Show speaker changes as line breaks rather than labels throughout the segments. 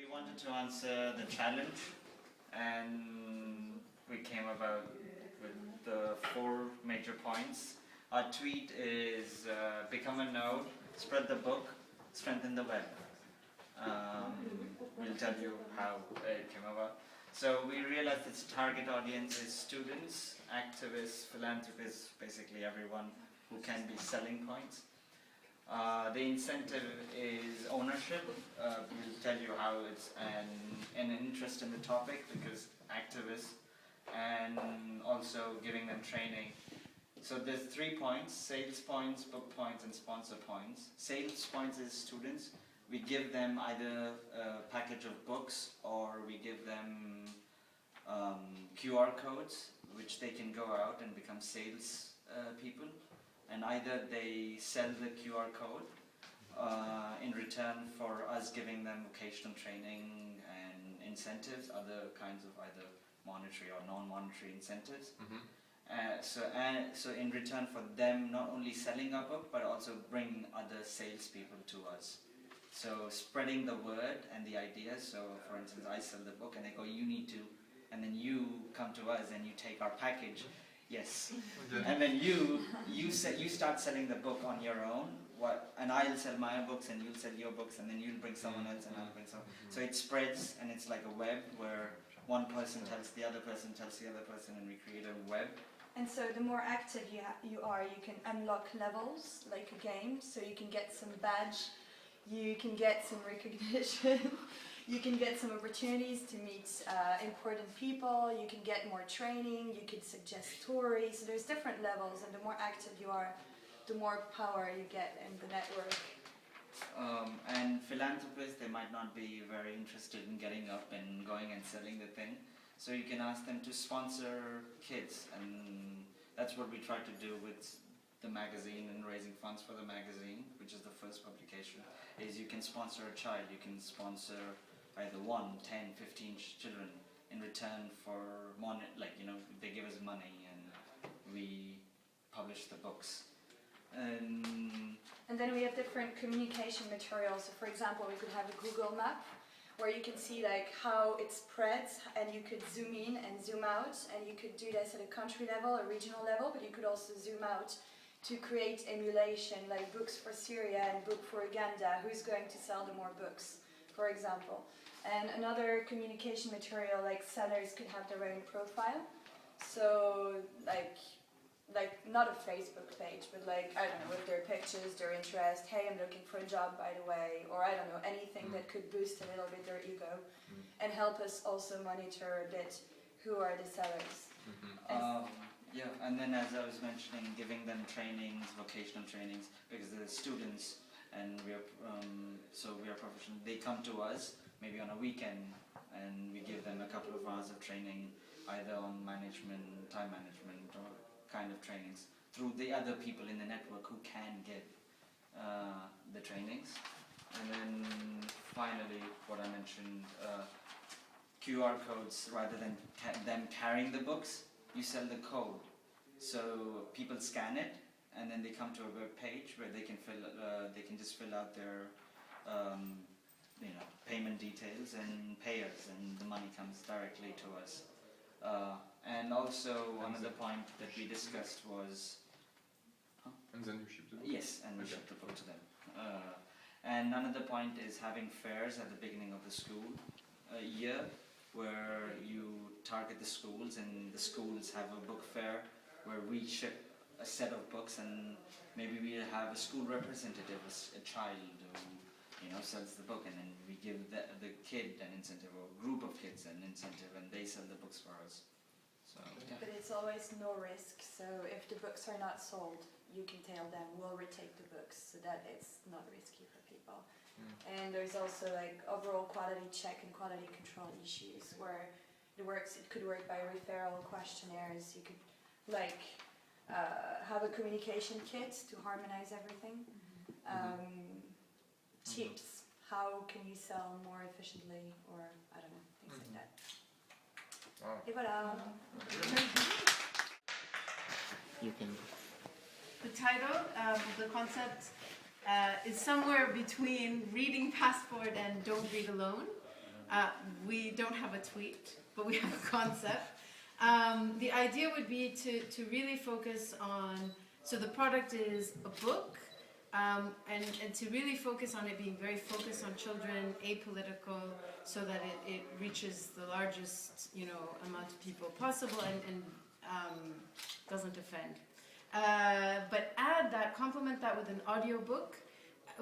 we wanted to answer the challenge, and we came about with the 4 major points. Our tweet is become a node, spread the book, strengthen the web. We'll tell you how it came about. So we realized its target audience is students, activists, philanthropists, basically everyone who can be selling points. The incentive is ownership. We'll tell you how it's an interest in the topic, because activists, and also giving them training. So there's 3 points: sales points, book points, and sponsor points. Sales points is students. We give them either a package of books, or we give them QR codes, which they can go out and become sales people. And either they sell the QR code in return for us giving them vocational training and incentives, other kinds of either monetary or non-monetary incentives. So in return for them not only selling our book, but also bring other salespeople to us. So spreading the word and the idea. So for instance, I sell the book and they go, you need to, and then you come to us and you take our package. Yes, and then you start selling the book on your own. And I'll sell my books, and you'll sell your books, and then you'll bring someone else, and I'll bring someone. So it spreads, and it's like a web where one person tells the other person, tells the other person, and we create a web.
And so the more active you are, you can unlock levels like a game. So you can get some badge, you can get some recognition. You can get some opportunities to meet important people, you can get more training, you can suggest stories. So there's different levels, and the more active you are, the more power you get in the network.
And philanthropists, they might not be very interested in getting up and going and selling the thing. So you can ask them to sponsor kids, and that's what we try to do with the magazine and raising funds for the magazine, which is the first publication, is you can sponsor a child, you can sponsor either 1, 10, 15 children in return for money, they give us money and we publish the books.
And then we have different communication materials. So for example, we could have a Google map where you can see how it spreads, and you could zoom in and zoom out, and you could do this at a country level, a regional level, but you could also zoom out to create emulation, like Books4Syria and Book4Uganda, who's going to sell the more books, for example. And another communication material, like sellers could have their own profile. So like not a Facebook page, but I don't know, with their pictures, their interest, hey, I'm looking for a job, by the way, or I don't know, anything that could boost a little bit their ego and help us also monitor a bit who are the sellers.
Yeah, and then as I was mentioning, giving them trainings, vocational trainings, because they're students and we are professional. They come to us maybe on a weekend, and we give them a couple of hours of training, either on management, time management, or kind of trainings through the other people in the network who can give the trainings. And then finally, what I mentioned, QR codes, rather than them carrying the books, you sell the code. So people scan it, and then they come to a web page where they can just fill out their payment details and pay us, and the money comes directly to us. And also another point that we discussed was...
And then you ship the book?
Yes, and we ship the book to them. And another point is having fairs at the beginning of the school year, where you target the schools, and the schools have a book fair where we ship a set of books, and maybe we have a school representative, a child who sells the book, and then we give the kid an incentive, or a group of kids an incentive, and they sell the books for us. So, yeah.
But it's always no risk, so if the books are not sold, you can tell them we'll retake the books, so that it's not risky for people. And there's also overall quality check and quality control issues where it could work by referral questionnaires. You could have a communication kit to harmonize everything. Tips, how can you sell more efficiently, or I don't know, things like that.
Wow.
Et voilà.
You can.
The title of the concept is somewhere between Reading Passport and Don't Read Alone. We don't have a tweet, but we have a concept. The idea would be to really focus on, so the product is a book, and to really focus on it being very focused on children, apolitical, so that it reaches the largest, amount of people possible and doesn't offend. But complement that with an audiobook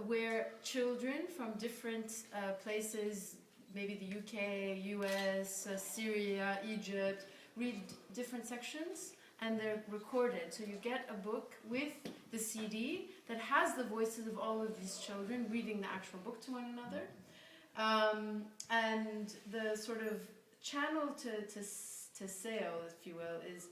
where children from different places, maybe the UK, US, Syria, Egypt, read different sections and they're recorded. So you get a book with the CD that has the voices of all of these children reading the actual book to one another. And the sort of channel to sale, if you will, is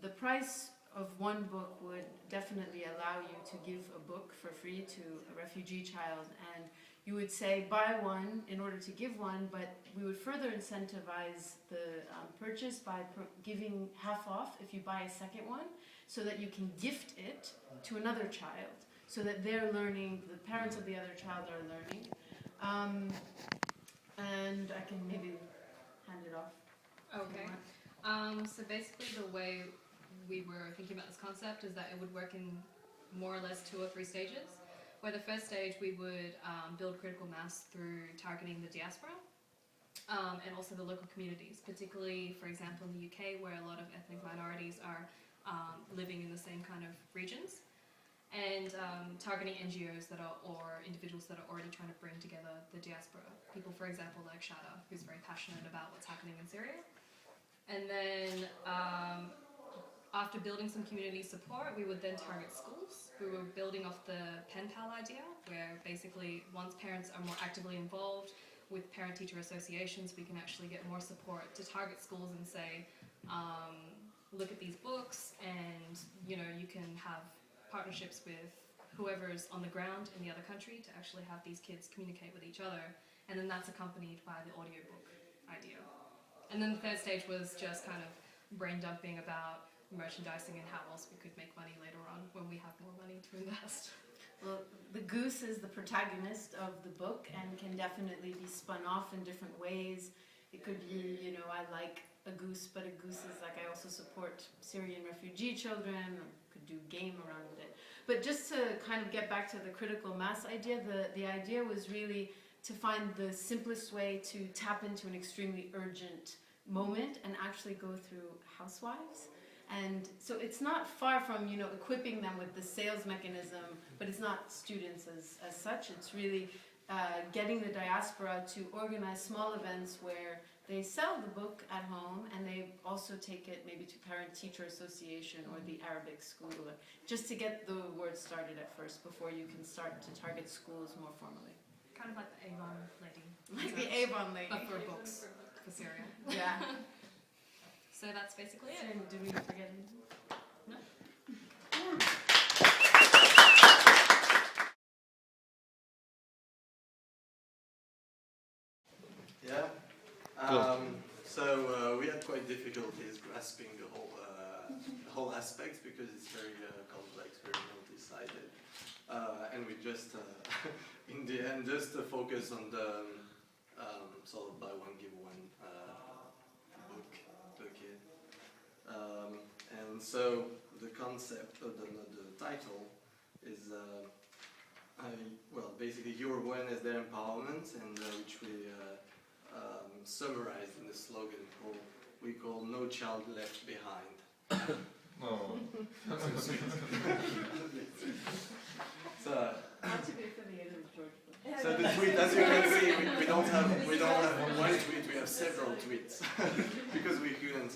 the price of one book would definitely allow you to give a book for free to a refugee child, and you would say buy one in order to give one, but we would further incentivize the purchase by giving half off if you buy a second one, so that you can gift it to another child, so that they're learning, the parents of the other child are learning. And I can maybe hand it off.
Okay. So basically the way we were thinking about this concept is that it would work in more or less 2 or 3 stages, where the first stage we would build critical mass through targeting the diaspora and also the local communities, particularly, for example, in the UK, where a lot of ethnic minorities are living in the same kind of regions, and targeting NGOs or individuals that are already trying to bring together the diaspora. People, for example, like Shada, who's very passionate about what's happening in Syria. And then after building some community support, we would then target schools. We were building off the pen pal idea, where basically once parents are more actively involved with parent-teacher associations, we can actually get more support to target schools and say, look at these books, and you can have partnerships with whoever's on the ground in the other country to actually have these kids communicate with each other, and then that's accompanied by the audiobook idea. And then the third stage was just kind of brain dumping about merchandising and how else we could make money later on when we have more money to invest.
Well, the goose is the protagonist of the book and can definitely be spun off in different ways. It could be, I like a goose, but a goose is like, I also support Syrian refugee children, or could do game around it. But just to kind of get back to the critical mass idea, the idea was really to find the simplest way to tap into an extremely urgent moment and actually go through housewives. And so it's not far from, equipping them with the sales mechanism, but it's not students as such. It's really getting the diaspora to organize small events where they sell the book at home and they also take it maybe to parent-teacher association or the Arabic school, just to get the word started at first before you can start to target schools more formally.
Kind of like the Avon lady.
Like the Avon lady.
But for books, for Syria.
Yeah.
So that's basically it.
So, did we forget anything?
No.
Yeah. We had quite difficulties grasping the whole aspects because it's very complex, very multi-sided, and we just, in the end, just focus on the sort of buy one give one book to a kid, and so the concept of the title is. Basically your awareness, their empowerment, and which we summarized in the slogan we call "No Child Left Behind."
Oh, that's so sweet.
So the tweet, as you can see, we don't have one tweet. We have several tweets because we couldn't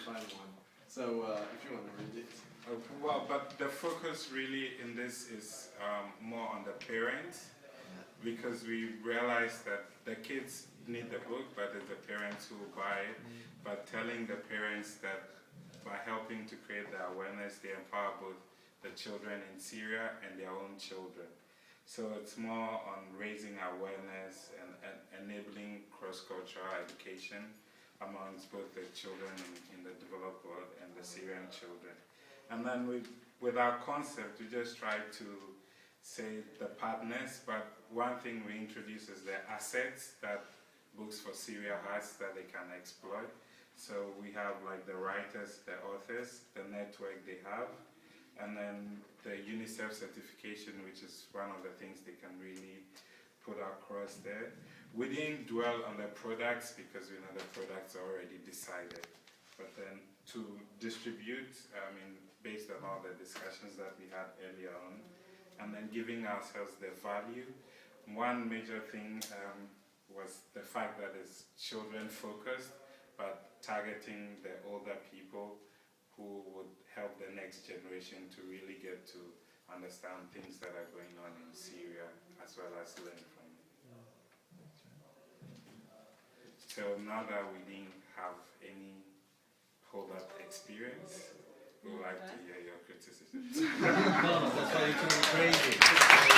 find one. So if you want to read it.
Well, but the focus really in this is more on the parents, because we realize that the kids need the book, but it's the parents who buy it. But telling the parents that by helping to create the awareness, they empower both the children in Syria and their own children. So it's more on raising awareness and enabling cross-cultural education amongst both the children in the developed world and the Syrian children. And then with our concept, we just try to say the partners, but one thing we introduce is the assets that Books4Syria has that they can exploit. So we have like the writers, the authors, the network they have, and then the UNICEF certification, which is one of the things they can really put across there. We didn't dwell on the products because we know the products are already decided. But then to distribute, I mean, based on all the discussions that we had earlier on, and then giving ourselves the value. One major thing was the fact that it's children focused, but targeting the older people who would help the next generation to really get to understand things that are going on in Syria, as well as learn from it. So now that we didn't have any hold-up experience, we would like to hear your criticism.
No, that's why you're too crazy.